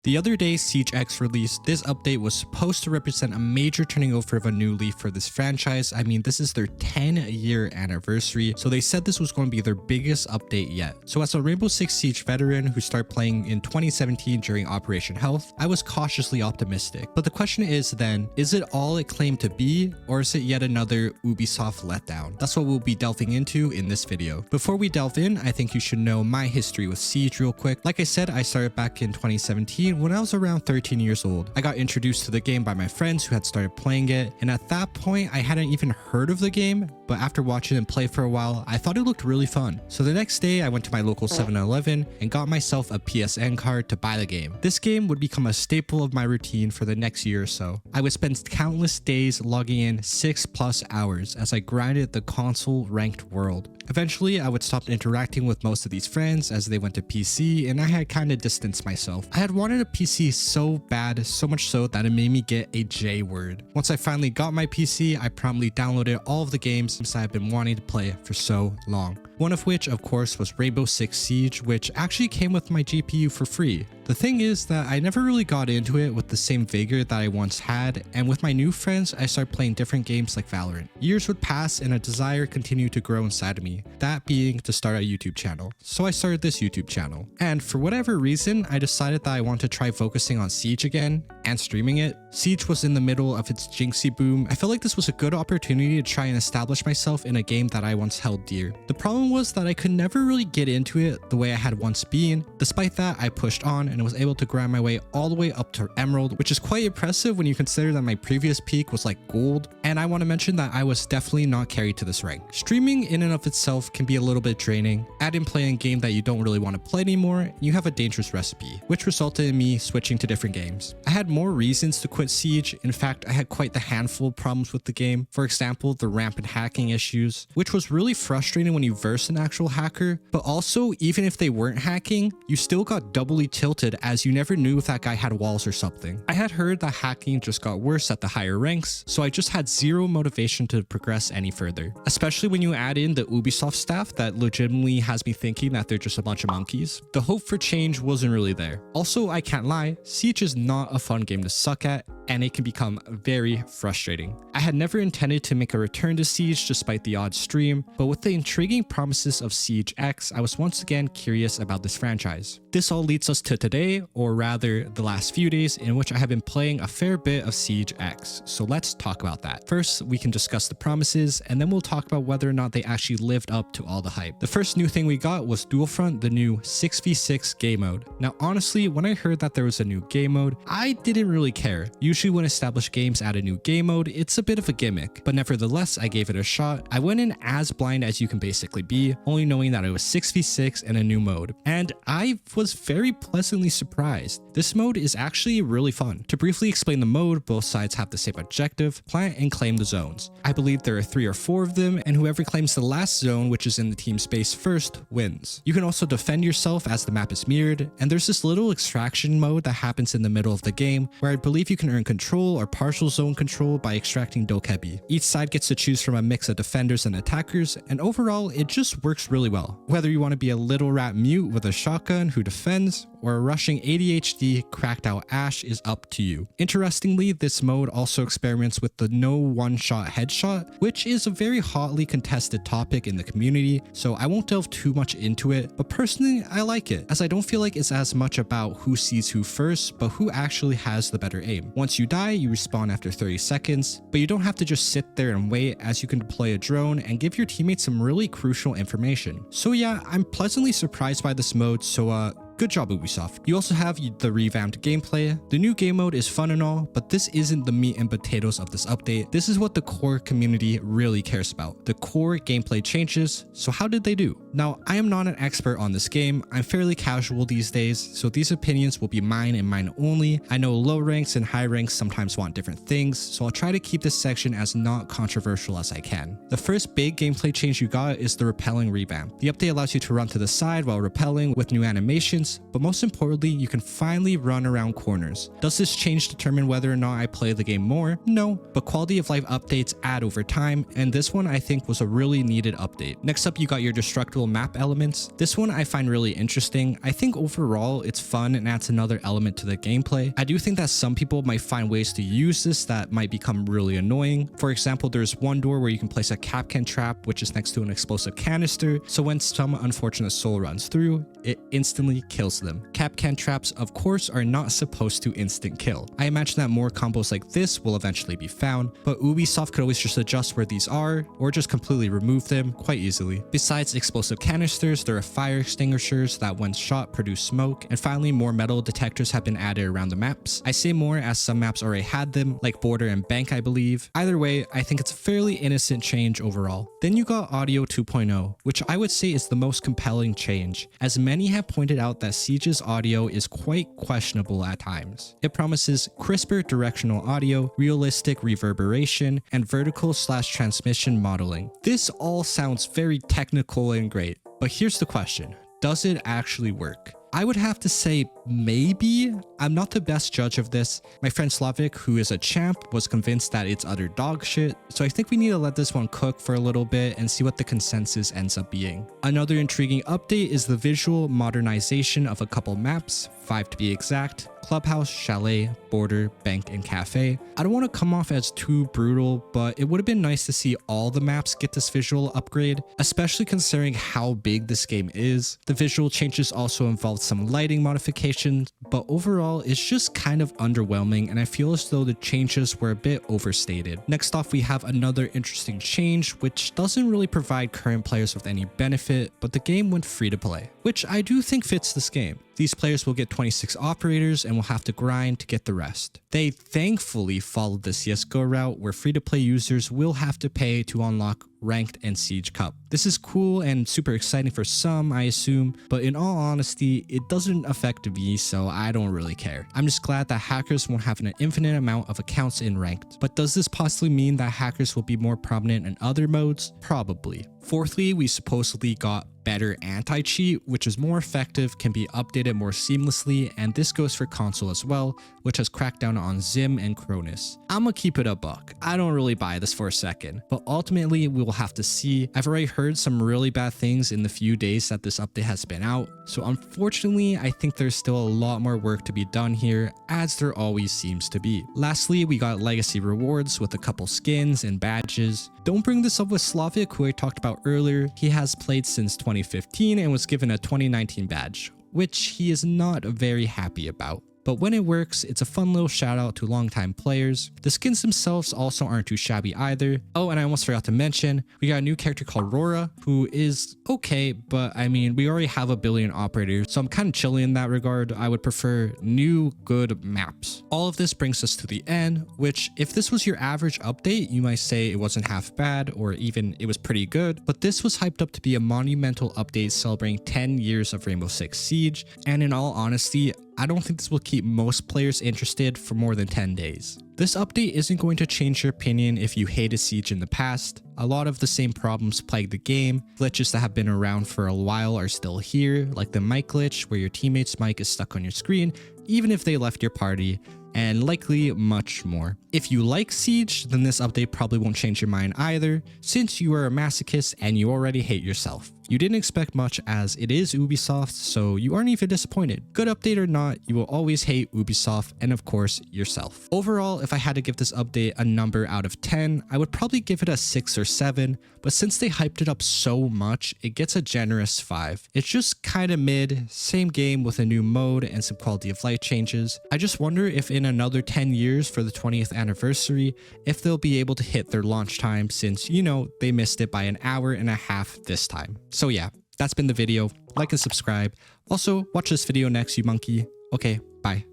The other day, Siege X released. This update was supposed to represent a major turning over of a new leaf for this franchise. I mean, this is their 10-year anniversary, so they said this was going to be their biggest update yet. So as a Rainbow Six Siege veteran who started playing in 2017 during Operation Health, I was cautiously optimistic. But the question is then, is it all it claimed to be, or is it yet another Ubisoft letdown? That's what we'll be delving into in this video. Before we delve in, I think you should know my history with Siege real quick. Like I said, I started back in 2017 when I was around 13 years old. I got introduced to the game by my friends who had started playing it, and at that point I hadn't even heard of the game, but after watching them play for a while, I thought it looked really fun. So the next day I went to my local 7-Eleven and got myself a PSN card to buy the game. This game would become a staple of my routine for the next year or so. I would spend countless days logging in 6+ hours as I grinded the console ranked world. Eventually I would stop interacting with most of these friends as they went to PC, and I had kind of distanced myself. I had wanted a PC so bad, so much so that it made me get a J word. Once I finally got my PC, I promptly downloaded all of the games I had been wanting to play for so long. One of which, of course, was Rainbow Six Siege, which actually came with my GPU for free. The thing is that I never really got into it with the same vigor that I once had, and with my new friends, I started playing different games like Valorant. Years would pass and a desire continued to grow inside of me, that being to start a YouTube channel. So I started this YouTube channel. And for whatever reason, I decided that I wanted to try focusing on Siege again and streaming it. Siege was in the middle of its Jinxie boom. I felt like this was a good opportunity to try and establish myself in a game that I once held dear. The problem was that I could never really get into it the way I had once been. Despite that, I pushed on and was able to grind my way all the way up to Emerald, which is quite impressive when you consider that my previous peak was like Gold. And I want to mention that I was definitely not carried to this rank. Streaming in and of itself can be a little bit draining. Add in playing a game that you don't really want to play anymore, and you have a dangerous recipe, which resulted in me switching to different games. I had more reasons to quit Siege. In fact, I had quite the handful of problems with the game. For example, the rampant hacking issues, which was really frustrating when you verse an actual hacker, but also even if they weren't hacking, you still got doubly tilted as you never knew if that guy had walls or something. I had heard that hacking just got worse at the higher ranks, so I just had zero motivation to progress any further, especially when you add in the Ubisoft staff that legitimately has me thinking that they're just a bunch of monkeys. The hope for change wasn't really there. Also, I can't lie, Siege is not a fun game to suck at, and it can become very frustrating. I had never intended to make a return to Siege despite the odd stream, but with the intriguing promises of Siege X, I was once again curious about this franchise. This all leads us to today, or rather the last few days, in which I have been playing a fair bit of Siege X, so let's talk about that. First, we can discuss the promises, and then we'll talk about whether or not they actually lived up to all the hype. The first new thing we got was Dual Front, the new 6v6 game mode. Now honestly, when I heard that there was a new game mode, I didn't really care. Usually when established games add a new game mode, it's a bit of a gimmick, but nevertheless, I gave it a shot. I went in as blind as you can basically be, only knowing that it was 6v6 and a new mode, and I was very pleasantly surprised. This mode is actually really fun. To briefly explain the mode, both sides have the same objective: plant and claim the zones. I believe there are 3 or 4 of them, and whoever claims the last zone, which is in the team space first, wins. You can also defend yourself as the map is mirrored, and there's this little extraction mode that happens in the middle of the game where I believe you can earn control or partial zone control by extracting Dokebi. Each side gets to choose from a mix of defenders and attackers, and overall it just works really well. Whether you want to be a little rat mute with a shotgun who defends, or a rushing ADHD cracked out Ash is up to you. Interestingly, this mode also experiments with the no one-shot headshot, which is a very hotly contested topic in the community, so I won't delve too much into it, but personally I like it, as I don't feel like it's as much about who sees who first, but who actually has the better aim. Once you die, you respawn after 30 seconds, but you don't have to just sit there and wait, as you can deploy a drone and give your teammates some really crucial information. So yeah, I'm pleasantly surprised by this mode, so good job, Ubisoft. You also have the revamped gameplay. The new game mode is fun and all, but this isn't the meat and potatoes of this update. This is what the core community really cares about: the core gameplay changes. So how did they do? Now, I am not an expert on this game. I'm fairly casual these days, so these opinions will be mine and mine only. I know low ranks and high ranks sometimes want different things, so I'll try to keep this section as not controversial as I can. The first big gameplay change you got is the rappelling revamp. The update allows you to run to the side while rappelling with new animations, areas, but most importantly, you can finally run around corners. Does this change determine whether or not I play the game more? No, but quality of life updates add over time, and this one I think was a really needed update. Next up, you got your destructible map elements. This one I find really interesting. I think overall it's fun and adds another element to the gameplay. I do think that some people might find ways to use this that might become really annoying. For example, there's one door where you can place a Kapkan trap, which is next to an explosive canister, so when some unfortunate soul runs through, it instantly kills them. Kapkan traps, of course, are not supposed to instant kill. I imagine that more combos like this will eventually be found, but Ubisoft could always just adjust where these are, or just completely remove them quite easily. Besides explosive canisters, there are fire extinguishers that when shot produce smoke, and finally more metal detectors have been added around the maps. I say more as some maps already had them, like Border and Bank I believe. Either way, I think it's a fairly innocent change overall. Then you got Audio 2.0, which I would say is the most compelling change, as many have pointed out that Siege's audio is quite questionable at times. It promises crisper directional audio, realistic reverberation, and vertical/transmission modeling. This all sounds very technical and great, but here's the question: does it actually work? I would have to say maybe. I'm not the best judge of this. My friend Slavik, who is a champ, was convinced that it's utter dog shit, so I think we need to let this one cook for a little bit and see what the consensus ends up being. Another intriguing update is the visual modernization of a couple maps, 5 to be exact: Clubhouse, Chalet, Border, Bank, and Cafe. I don't want to come off as too brutal, but it would have been nice to see all the maps get this visual upgrade, especially considering how big this game is. The visual changes also involved some lighting modifications, but overall it's just kind of underwhelming, and I feel as though the changes were a bit overstated. Next off, we have another interesting change, which doesn't really provide current players with any benefit, but the game went free to play, which I do think fits this game. These players will get 26 operators and will have to grind to get the rest. They thankfully followed the CSGO route, where free-to-play users will have to pay to unlock Ranked and Siege Cup. This is cool and super exciting for some, I assume, but in all honesty, it doesn't affect me, so I don't really care. I'm just glad that hackers won't have an infinite amount of accounts in Ranked. But does this possibly mean that hackers will be more prominent in other modes? Probably. Fourthly, we supposedly got better anti-cheat, which is more effective, can be updated more seamlessly, and this goes for console as well, which has cracked down on Zim and Cronus. I'ma keep it a buck. I don't really buy this for a second, but ultimately we will have to see. I've already heard some really bad things in the few days that this update has been out, so unfortunately I think there's still a lot more work to be done here, as there always seems to be. Lastly, we got legacy rewards with a couple skins and badges. Don't bring this up with Slavik, who I talked about earlier. He has played since 2015 and was given a 2019 badge, which he is not very happy about. But when it works, it's a fun little shout out to longtime players. The skins themselves also aren't too shabby either. Oh, and I almost forgot to mention, we got a new character called Rora, who is okay, but I mean, we already have a billion operators, so I'm kind of chilling in that regard. I would prefer new, good maps. All of this brings us to the end, which if this was your average update, you might say it wasn't half bad, or even it was pretty good, but this was hyped up to be a monumental update celebrating 10 years of Rainbow Six Siege, and in all honesty, I don't think this will keep most players interested for more than 10 days. This update isn't going to change your opinion if you hated Siege in the past. A lot of the same problems plague the game. Glitches that have been around for a while are still here, like the mic glitch where your teammate's mic is stuck on your screen, even if they left your party, and likely much more. If you like Siege, then this update probably won't change your mind either, since you are a masochist and you already hate yourself. You didn't expect much, as it is Ubisoft, so you aren't even disappointed. Good update or not, you will always hate Ubisoft and of course yourself. Overall, if I had to give this update a number out of 10, I would probably give it a 6 or 7, but since they hyped it up so much, it gets a generous 5. It's just kinda mid, same game with a new mode and some quality of life changes. I just wonder if in another 10 years for the 20th anniversary, if they'll be able to hit their launch time, since, you know, they missed it by an hour and a half this time. So yeah, that's been the video. Like and subscribe. Also, watch this video next, you monkey. Okay, bye.